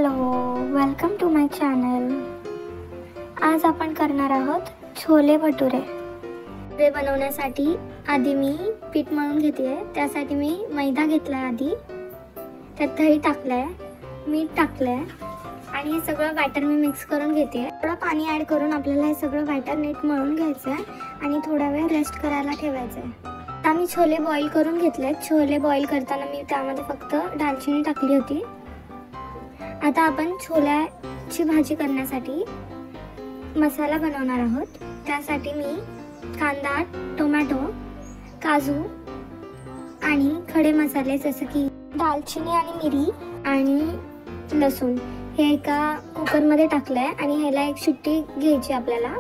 Hello, welcome to my channel. आज आपण करणार आहोत छोले भटुरे। ते बनवण्यासाठी आधी मी पीठ मळून घेते। त्यासाठी मी मैदा घेतलाय, आधी त्यात दही टाकलंय, मीठ टाकलंय आणि हे सगळं बॅटर मी मिक्स करून घेते। थोडं पाणी ॲड करून आपल्याला हे सगळं बॅटर नीट मळून घ्यायचं आहे आणि थोडा वेळ रेस्ट करायला ठेवायचं आहे। आता मी छोले बॉईल करून घेतले। छोले बॉईल करताना मी त्यामध्ये फक्त दालचिनी टाकली होती। आता आपण छोल्याची भाजी करण्यासाठी मसाला बनवणार आहोत। त्यासाठी मी कांदा, टोमॅटो, काजू आणि खडे मसाले जसे की दालचिनी आणि मिरी आणि लसूण हे एका कुकरमध्ये टाकलंय आणि ह्याला एक शिट्टी घ्यायची आपल्याला।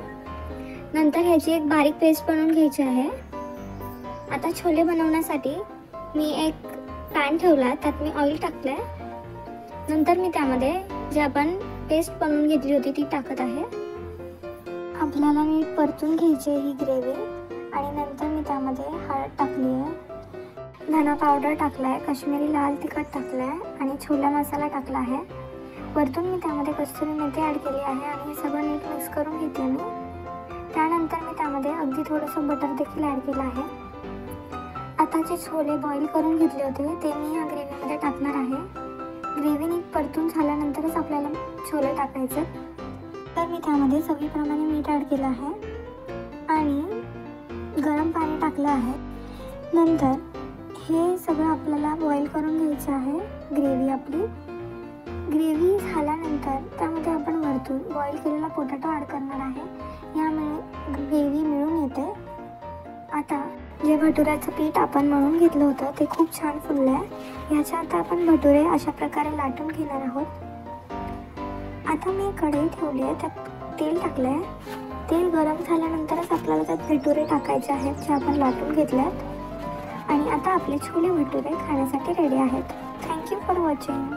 नंतर ह्याची एक बारीक पेस्ट बनवून घ्यायची आहे। आता छोले बनवण्यासाठी मी एक पॅन ठेवला, त्यात मी ऑइल टाकलंय। नंतर मी त्यामध्ये जे आपण पेस्ट बनवून घेतली होती ती टाकत आहे। आपल्याला नीट परतून घ्यायची ही ग्रेव्ही आणि नंतर मी त्यामध्ये हळद टाकली आहे, धना पावडर टाकलाय, काश्मीरी लाल तिखट टाकलाय आणि छोला मसाला टाकला आहे। वरतून मी त्यामध्ये कस्तुरी मेथी ॲड केली आहे आणि हे सगळं नीट मिक्स करून घेते मी। त्यानंतर मी त्यामध्ये अगदी थोडंसं बटर देखील ॲड केलं आहे। आता जे छोले बॉईल करून घेतले होते ते मी या ग्रेव्हीमध्ये टाकणार आहे। ग्रेव्ही नीट परतून झाल्यानंतरच आपल्याला छोले टाकायचे। तर मी त्यामध्ये चवीप्रमाणे मीठ ॲड केलं आहे आणि गरम पाणी टाकलं आहे। नंतर हे सगळं आपल्याला बॉईल करून घ्यायचं आहे। ग्रेव्ही झाल्यानंतर त्यामध्ये आपण वरतून बॉईल केलेला पोटॅटो ॲड करणार आहे। यामुळे ग्रेव्ही मिळून येते। आता जे भटुऱ्याचं पीठ आपण मळून घेतलं होतं ते खूप छान फुललं आहे। याच्या आता आपण भटुरे अशा प्रकारे लाटून घेणार आहोत। आता मी कढई ठेवली आहे, त्यात तेल टाकलं आहे। तेल गरम झाल्यानंतरच आपल्याला त्यात भटुरे टाकायचे आहेत जे आपण लाटून घेतले आहेत। आणि आता आपले छोले भटुरे खाण्यासाठी रेडी आहेत। Thank you for watching.